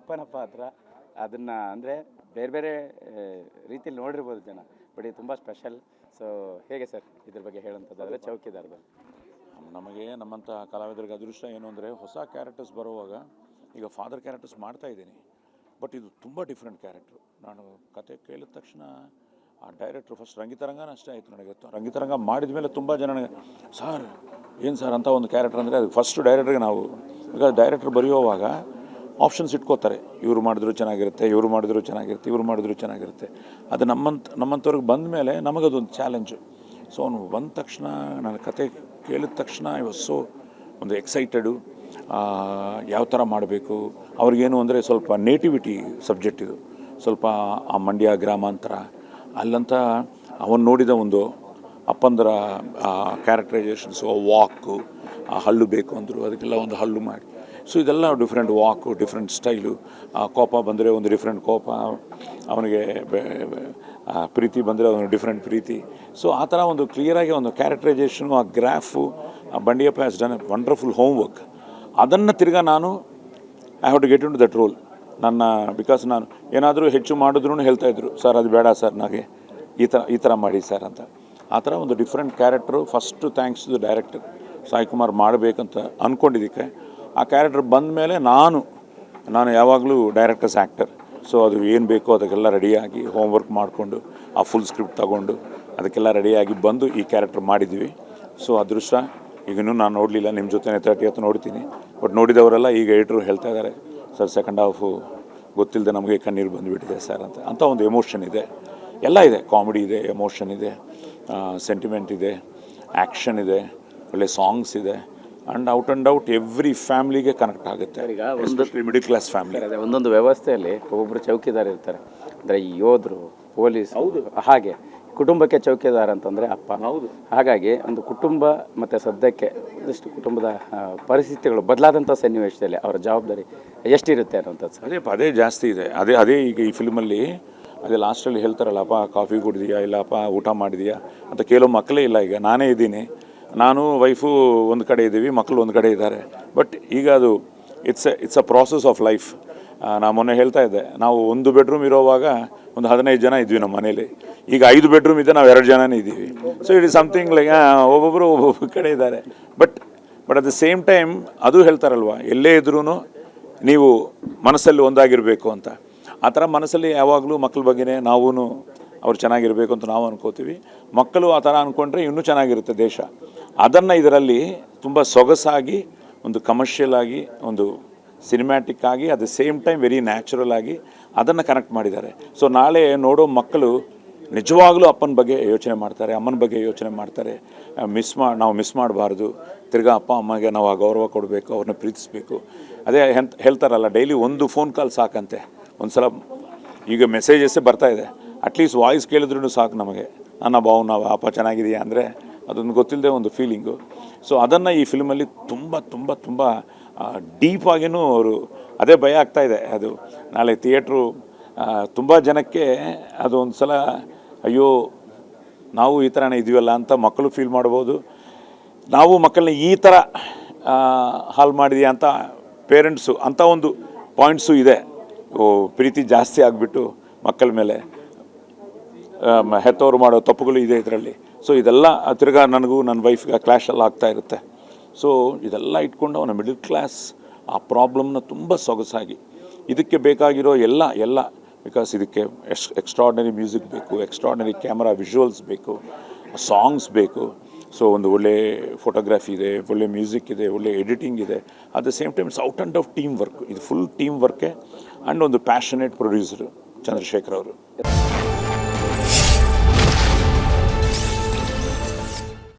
ಅಪ್ಪನ ಪಾತ್ರ ಅದನ್ನು ಅಂದರೆ ಬೇರೆ ಬೇರೆ ರೀತಿಯಲ್ಲಿ ನೋಡಿರ್ಬೋದು ಜನ, ಬಟ್ ಇದು ತುಂಬ ಸ್ಪೆಷಲ್. ಸೊ ಹೇಗೆ ಸರ್ ಇದ್ರ ಬಗ್ಗೆ ಹೇಳುವಂಥದ್ದಾದರೆ ಚೌಕಿದಾರ್ದು? ನಮಗೆ ನಮ್ಮಂಥ ಕಲಾವಿದರಿಗೆ ಅದೃಷ್ಟ ಏನು ಅಂದರೆ ಹೊಸ ಕ್ಯಾರೆಕ್ಟರ್ಸ್ ಬರುವಾಗ ಈಗ ಫಾದರ್ ಕ್ಯಾರೆಕ್ಟರ್ಸ್ ಮಾಡ್ತಾಯಿದ್ದೀನಿ, ಬಟ್ ಇದು ತುಂಬ ಡಿಫ್ರೆಂಟ್ ಕ್ಯಾರೆಕ್ಟ್ರು. ನಾನು ಕತೆ ಕೇಳಿದ ತಕ್ಷಣ ಆ ಡೈರೆಕ್ಟ್ರು ಫಸ್ಟ್ ರಂಗಿತರಂಗನ ಅಷ್ಟೇ ಆಯಿತು ನನಗೆ. ರಂಗಿತರಂಗ ಮಾಡಿದ ಮೇಲೆ ತುಂಬ ಜನ ನನಗೆ ಸರ್ ಏನು ಸರ್ ಅಂತ ಒಂದು ಕ್ಯಾರೆಕ್ಟರ್ ಅಂದರೆ ಅದು ಫಸ್ಟ್ ಡೈರೆಕ್ಟ್ರಿಗೆ ನಾವು ಈಗ ಡೈರೆಕ್ಟ್ರ್ ಬರೆಯುವಾಗ ಆಪ್ಷನ್ಸ್ ಇಟ್ಕೋತಾರೆ, ಇವರು ಮಾಡಿದ್ರು ಚೆನ್ನಾಗಿರುತ್ತೆ, ಇವರು ಮಾಡಿದ್ರು ಚೆನ್ನಾಗಿರುತ್ತೆ, ಇವರು ಮಾಡಿದ್ರು ಚೆನ್ನಾಗಿರುತ್ತೆ. ಅದು ನಮ್ಮಂಥವ್ರಿಗೆ ಬಂದ ಮೇಲೆ ನಮಗದೊಂದು ಚಾಲೆಂಜು. ಸೊ ಅವನು ಬಂದ ತಕ್ಷಣ ನನ್ನ ಕತೆ ಕೇಳಿದ ತಕ್ಷಣ ಇವತ್ತು ಒಂದು ಎಕ್ಸೈಟೆಡು, ಯಾವ ಥರ ಮಾಡಬೇಕು ಅವ್ರಿಗೇನು ಅಂದರೆ ಸ್ವಲ್ಪ ನೇಟಿವಿಟಿ ಸಬ್ಜೆಕ್ಟ್ ಇದು, ಸ್ವಲ್ಪ ಆ ಮಂಡ್ಯ ಗ್ರಾಮಾಂತರ ಅಲ್ಲಂತ ಅವನು ನೋಡಿದ ಒಂದು ಅಪ್ಪಂದರ ಕ್ಯಾರೆಕ್ಟರೈಸೇಷನ್ಸು, ವಾಕು, ಆ ಹಲ್ಲು ಬೇಕು ಅಂದರು, ಅದಕ್ಕೆಲ್ಲ ಒಂದು ಹಲ್ಲು ಮಾಡಿ. ಸೊ ಇದೆಲ್ಲ ಡಿಫ್ರೆಂಟ್ ವಾಕು, ಡಿಫ್ರೆಂಟ್ ಸ್ಟೈಲು. ಕೋಪ ಬಂದರೆ ಒಂದು ಡಿಫ್ರೆಂಟ್ ಕೋಪ, ಅವನಿಗೆ ಪ್ರೀತಿ ಬಂದರೆ ಅವನು ಡಿಫ್ರೆಂಟ್ ಪ್ರೀತಿ. ಸೊ ಆ ಥರ ಒಂದು ಕ್ಲಿಯರಾಗಿ ಒಂದು ಕ್ಯಾರೆಕ್ಟರೈಸೇಷನು, ಆ graph, Bandiyappa has done a wonderful homework. ಅದನ್ನು ತಿರ್ಗಾ ನಾನು I have to get into that role. Because ನಾನು ಏನಾದರೂ ಹೆಚ್ಚು ಮಾಡಿದ್ರು ಹೇಳ್ತಾಯಿದ್ರು, ಸರ್ ಅದು ಬೇಡ ಸರ್, ನನಗೆ ಈ ಥರ ಮಾಡಿ ಸರ್ ಅಂತ. ಆ ಥರ ಒಂದು different character. First thanks to the director Sai Kumar ಮಾಡಬೇಕಂತ ಅಂದ್ಕೊಂಡಿದ್ದಕ್ಕೆ ಆ ಕ್ಯಾರೆಕ್ಟರ್ ಬಂದ ಮೇಲೆ ನಾನು ಯಾವಾಗಲೂ ಡೈರೆಕ್ಟರ್ಸ್ ಆ್ಯಕ್ಟರ್. ಸೊ ಅದು ಏನು ಬೇಕೋ ಅದಕ್ಕೆಲ್ಲ ರೆಡಿಯಾಗಿ ಹೋಮ್ವರ್ಕ್ ಮಾಡಿಕೊಂಡು ಆ ಫುಲ್ ಸ್ಕ್ರಿಪ್ಟ್ ತಗೊಂಡು ಅದಕ್ಕೆಲ್ಲ ರೆಡಿಯಾಗಿ ಬಂದು ಈ ಕ್ಯಾರೆಕ್ಟರ್ ಮಾಡಿದ್ವಿ. ಸೊ ಅದೃಷ್ಟ ಈಗಿನ್ನೂ ನಾನು ನೋಡಲಿಲ್ಲ, ನಿಮ್ಮ ಜೊತೆ 30th ನೋಡ್ತೀನಿ. ಬಟ್ ನೋಡಿದವರೆಲ್ಲ ಈಗ ಎಡಿಟ್ರು ಹೇಳ್ತಾ ಇದ್ದಾರೆ, ಸರ್ ಸೆಕೆಂಡ್ ಹಾಫು ಗೊತ್ತಿಲ್ಲದೆ ನಮಗೆ ಕಣ್ಣೀರು ಬಂದುಬಿಟ್ಟಿದೆ ಸರ್ ಅಂತ ಒಂದು ಎಮೋಷನ್ ಇದೆ. ಎಲ್ಲ ಇದೆ, ಕಾಮಿಡಿ ಇದೆ, ಎಮೋಷನ್ ಇದೆ, ಸೆಂಟಿಮೆಂಟ್ ಇದೆ, ಆ್ಯಕ್ಷನ್ ಇದೆ, ಒಳ್ಳೆ ಸಾಂಗ್ಸ್ ಇದೆ. ಆ್ಯಂಡ್ ಔಟ್ ಎವ್ರಿ ಫ್ಯಾಮ್ಲಿಗೆ ಕನೆಕ್ಟ್ ಆಗುತ್ತೆ. ಈಗ ಒಂದು ಮಿಡಲ್ ಕ್ಲಾಸ್ ಫ್ಯಾಮಿಲಿ. ಅದೇ ಒಂದೊಂದು ವ್ಯವಸ್ಥೆಯಲ್ಲಿ ಒಬ್ಬೊಬ್ಬರು ಚೌಕಿದಾರ ಇರ್ತಾರೆ, ಅಂದರೆ ಯೋಧರು, ಪೊಲೀಸ್. ಹೌದು, ಹಾಗೆ ಕುಟುಂಬಕ್ಕೆ ಚೌಕಿದಾರ ಅಂತಂದರೆ ಅಪ್ಪ. ಹೌದು, ಹಾಗಾಗಿ ಒಂದು ಕುಟುಂಬ ಮತ್ತು ಸದ್ಯಕ್ಕೆ ಒಂದಿಷ್ಟು ಕುಟುಂಬದ ಪರಿಸ್ಥಿತಿಗಳು ಬದಲಾದಂಥ ಸನ್ನಿವೇಶದಲ್ಲಿ ಅವರ ಜವಾಬ್ದಾರಿ ಎಷ್ಟಿರುತ್ತೆ ಅನ್ನೋಂಥದ್ದು ಸರ್? ಅದೇ ಜಾಸ್ತಿ ಇದೆ. ಅದೇ ಈಗ ಈ ಫಿಲ್ಮಲ್ಲಿ ಅದೇ ಲಾಸ್ಟಲ್ಲಿ ಹೇಳ್ತಾರಲ್ಲ, ಅಪ್ಪ ಕಾಫಿ ಕುಡಿದೀಯಾ, ಇಲ್ಲಪ್ಪ ಊಟ ಮಾಡಿದೀಯಾ ಅಂತ ಕೇಳೋ ಮಕ್ಕಳೇ ಇಲ್ಲ. ಈಗ ನಾನೇ ಇದ್ದೀನಿ, ನಾನು ವೈಫು ಒಂದು ಕಡೆ ಇದ್ದೀವಿ, ಮಕ್ಕಳು ಒಂದು ಕಡೆ ಇದ್ದಾರೆ. ಬಟ್ ಈಗ ಅದು it's a process of life. ನಾನು ಮೊನ್ನೆ ಹೇಳ್ತಾ ಇದ್ದೆ, ನಾವು 1 ಬೆಡ್ರೂಮ್ ಇರೋವಾಗ ಒಂದು 15 ಜನ ಇದ್ವಿ ನಮ್ಮ ಮನೇಲಿ. ಈಗ 5 ಬೆಡ್ರೂಮ್ ಇದೆ, ನಾವು 2 ಜನನೇ ಇದ್ದೀವಿ. So it is something like ಒಬ್ಬೊಬ್ಬರು ಒಬ್ಬೊಬ್ಬ ಕಡೆ ಇದ್ದಾರೆ. But at the same time ಅದು ಹೇಳ್ತಾರಲ್ವ, ಎಲ್ಲೇ ಇದ್ರೂ ನೀವು ಮನಸ್ಸಲ್ಲಿ ಒಂದಾಗಿರಬೇಕು ಅಂತ. ಆ ಥರ ಮನಸ್ಸಲ್ಲಿ ಯಾವಾಗಲೂ ಮಕ್ಕಳ ಬಗ್ಗೆನೇ ನಾವೂ ಅವ್ರು ಚೆನ್ನಾಗಿರಬೇಕು ಅಂತ ನಾವು ಅನ್ಕೋತೀವಿ. ಮಕ್ಕಳು ಆ ಥರ ಅಂದ್ಕೊಂಡ್ರೆ ಇನ್ನೂ ಚೆನ್ನಾಗಿರುತ್ತೆ ದೇಶ. ಅದನ್ನು ಇದರಲ್ಲಿ ತುಂಬ ಸೊಗಸಾಗಿ, ಒಂದು ಕಮರ್ಷಿಯಲ್ ಆಗಿ, ಒಂದು ಸಿನಿಮ್ಯಾಟಿಕ್ ಆಗಿ, at the same time very natural ಆಗಿ ಅದನ್ನು ಕನೆಕ್ಟ್ ಮಾಡಿದ್ದಾರೆ. ಸೊ ನಾಳೆ ನೋಡೋ ಮಕ್ಕಳು ನಿಜವಾಗ್ಲೂ ಅಪ್ಪನ ಬಗ್ಗೆ ಯೋಚನೆ ಮಾಡ್ತಾರೆ, ಅಮ್ಮನ ಬಗ್ಗೆ ಯೋಚನೆ ಮಾಡ್ತಾರೆ. ನಾವು ಮಿಸ್ ಮಾಡಬಾರ್ದು. ತಿರ್ಗಾ ಅಪ್ಪ ಅಮ್ಮಗೆ ನಾವು ಆ ಗೌರವ ಕೊಡಬೇಕು, ಅವ್ರನ್ನ ಪ್ರೀತಿಸಬೇಕು. ಅದೇ ಹೇಳ್ತಾರಲ್ಲ, ಡೈಲಿ ಒಂದು ಫೋನ್ ಕಾಲ್ ಸಾಕಂತೆ. ಒಂದು ಸಲ ಈಗ ಮೆಸೇಜಸ್ಸೇ ಬರ್ತಾಯಿದೆ, ಅಟ್ಲೀಸ್ಟ್ ವಾಯ್ಸ್ ಕೇಳಿದ್ರೂ ಸಾಕು ನಮಗೆ, ನನ್ನ ಭಾವನ ಅಪ್ಪ ಚೆನ್ನಾಗಿದೆಯಾ ಅಂದರೆ ಅದೊಂದು ಗೊತ್ತಿಲ್ಲದೆ ಒಂದು ಫೀಲಿಂಗು. ಸೊ ಅದನ್ನು ಈ ಫಿಲ್ಮಲ್ಲಿ ತುಂಬ ತುಂಬ ತುಂಬ ಡೀಪಾಗಿಯೂ ಅವರು, ಅದೇ ಭಯ ಆಗ್ತಾಯಿದೆ. ಅದು ನಾಳೆ ಥಿಯೇಟ್ರು ತುಂಬ ಜನಕ್ಕೆ ಅದು ಒಂದು ಸಲ ಅಯ್ಯೋ ನಾವು ಈ ಥರನೇ ಇದೀವಲ್ಲ ಅಂತ ಮಕ್ಕಳು ಫೀಲ್ ಮಾಡ್ಬೋದು. ನಾವು ಮಕ್ಕಳನ್ನ ಈ ಥರ ಹಾಳು ಮಾಡಿದೆಯಾ ಅಂತ ಪೇರೆಂಟ್ಸು ಅಂಥ ಒಂದು ಪಾಯಿಂಟ್ಸು ಇದೆ. ಪ್ರೀತಿ ಜಾಸ್ತಿ ಆಗಿಬಿಟ್ಟು ಮಕ್ಕಳ ಮೇಲೆ ಹೆತ್ತವರು ಮಾಡೋ ತಪ್ಪುಗಳು ಇದೆ ಇದರಲ್ಲಿ. ಸೊ ಇದೆಲ್ಲ ತಿರ್ಗಾ ನನಗೂ ನನ್ನ ವೈಫ್ಗೆ ಕ್ಲಾಶೆಲ್ಲ ಆಗ್ತಾ ಇರುತ್ತೆ. ಸೊ ಇದೆಲ್ಲ ಇಟ್ಕೊಂಡು ಅವನ ಮಿಡಲ್ ಕ್ಲಾಸ್ ಆ ಪ್ರಾಬ್ಲಮ್ನ ತುಂಬ ಸೊಗಸಾಗಿ, ಇದಕ್ಕೆ ಬೇಕಾಗಿರೋ ಎಲ್ಲ ಬಿಕಾಸ್ ಇದಕ್ಕೆ ಎಕ್ಸ್ಟ್ರಾರ್ಡಿನರಿ ಮ್ಯೂಸಿಕ್ ಬೇಕು, ಎಕ್ಸ್ಟ್ರಾರ್ಡಿನರಿ ಕ್ಯಾಮ್ರಾ ವಿಜುವಲ್ಸ್ ಬೇಕು, ಸಾಂಗ್ಸ್ ಬೇಕು. ಸೊ ಒಂದು ಒಳ್ಳೆ ಫೋಟೋಗ್ರಫಿ ಇದೆ, ಒಳ್ಳೆ ಮ್ಯೂಸಿಕ್ ಇದೆ, ಒಳ್ಳೆ ಎಡಿಟಿಂಗ್ ಇದೆ. At the same time it's out and of team work. ಇದು ಫುಲ್ ಟೀಮ್ ವರ್ಕೆ. ಆ್ಯಂಡ್ ಒಂದು ಪ್ಯಾಷನೇಟ್ ಪ್ರೊಡ್ಯೂಸರು ಚಂದ್ರಶೇಖರ್ ಅವರು.